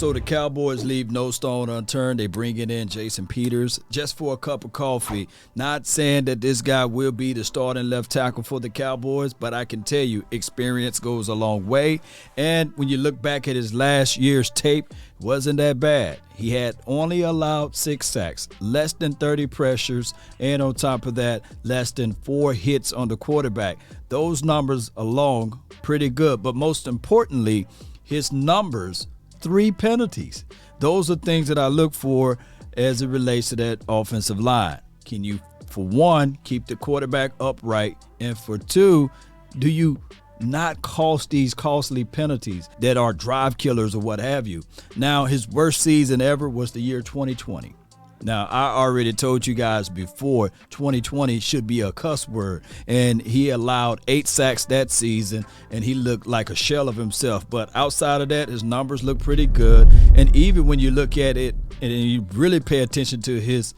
So the Cowboys leave no stone unturned. They bring in Jason Peters just for a cup of coffee. Not saying that this guy will be the starting left tackle for the Cowboys, but I can tell you experience goes a long way. And when you look back at his last year's tape, it wasn't that bad. He had only allowed 6 sacks, less than 30 pressures, and on top of that, less than 4 hits on the quarterback. Those numbers alone, pretty good. But most importantly, his numbers, 3 penalties. Those are things that I look for as it relates to that offensive line. Can you, for one, keep the quarterback upright? And for two, do you not cost these costly penalties that are drive killers or what have you? Now, his worst season ever was the year 2020. Now, I already told you guys before, 2020 should be a cuss word, and he allowed 8 sacks that season, and he looked like a shell of himself. But outside of that, his numbers look pretty good, and even when you look at it and you really pay attention to his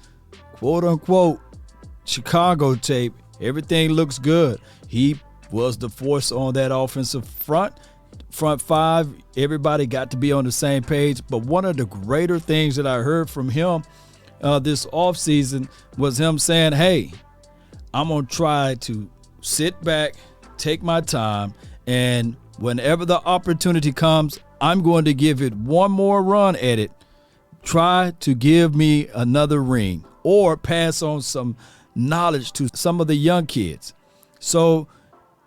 quote-unquote Chicago tape, everything looks good. He was the force on that offensive front five. Everybody got to be on the same page, but one of the greater things that I heard from him this offseason was him saying, hey, I'm going to try to sit back, take my time, and whenever the opportunity comes, I'm going to give it one more run at it. Try to give me another ring or pass on some knowledge to some of the young kids. So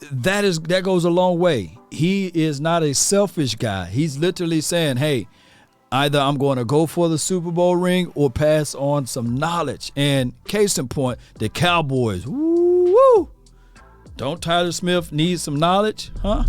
that goes a long way. He is not a selfish guy. He's literally saying, hey, either I'm going to go for the Super Bowl ring or pass on some knowledge. And case in point, the Cowboys. Woo! Don't Tyler Smith need some knowledge? Huh?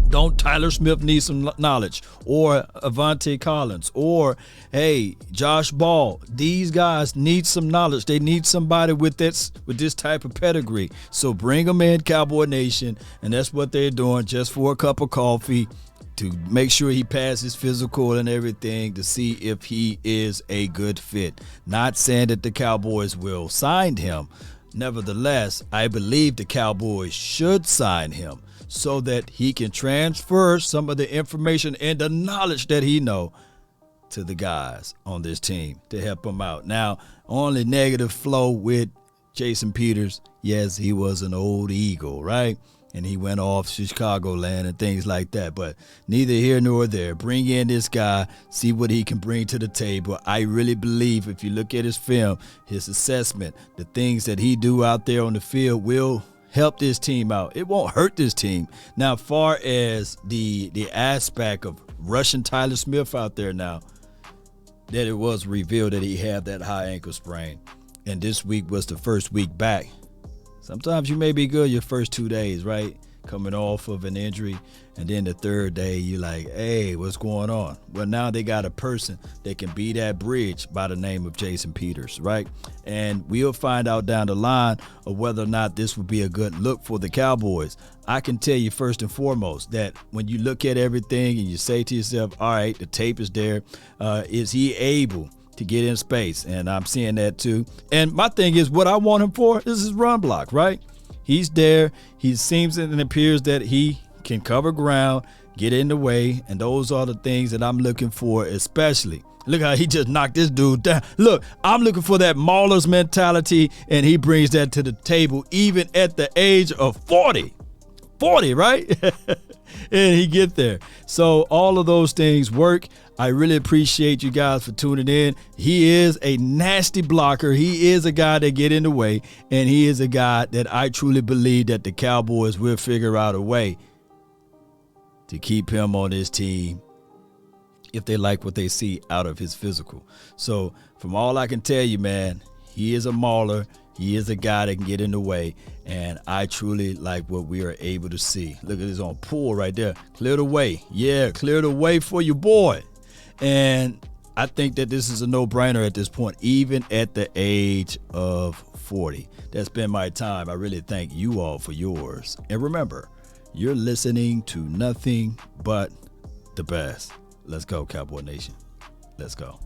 Don't Tyler Smith need some knowledge? Or Avante Collins? Or, hey, Josh Ball. These guys need some knowledge. They need somebody with this type of pedigree. So bring them in, Cowboy Nation. And that's what they're doing, just for a cup of coffee, to make sure he passes physical and everything to see if he is a good fit. Not saying that the Cowboys will sign him. Nevertheless, I believe the Cowboys should sign him so that he can transfer some of the information and the knowledge that he know to the guys on this team to help him out. Now, only negative flow with Jason Peters. Yes, he was an old Eagle, right? And he went off Chicagoland and things like that. But neither here nor there. Bring in this guy, see what he can bring to the table. I really believe if you look at his film, his assessment, the things that he do out there on the field will help this team out. It won't hurt this team. Now, far as the aspect of rushing Tyler Smith out there now, that it was revealed that he had that high ankle sprain. And this week was the first week back. Sometimes you may be good your first 2 days, right? Coming off of an injury. And then the third day, you're like, hey, what's going on? Well, now they got a person that can be that bridge by the name of Jason Peters, right? And we'll find out down the line of whether or not this would be a good look for the Cowboys. I can tell you first and foremost that when you look at everything and you say to yourself, all right, the tape is there. Is he able to get in space? And I'm seeing that too. And my thing is, what I want him for is his run block, right? He's there. He seems and appears that he can cover ground, get in the way, and those are the things that I'm looking for especially. Look how he just knocked this dude down. Look, I'm looking for that Maulers mentality, and he brings that to the table even at the age of 40. 40, right? And he get there. So all of those things work. I really appreciate you guys for tuning in. He is a nasty blocker. He is a guy that get in the way, and he is a guy that I truly believe that the Cowboys will figure out a way to keep him on this team if they like what they see out of his physical. So from all I can tell you, man, he is a mauler. He is a guy that can get in the way, and I truly like what we are able to see. Look at this on pull right there. Clear the way. Yeah, clear the way for your boy. And I think that this is a no-brainer at this point, even at the age of 40. That's been my time. I really thank you all for yours. And remember, you're listening to nothing but the best. Let's go, Cowboy Nation. Let's go.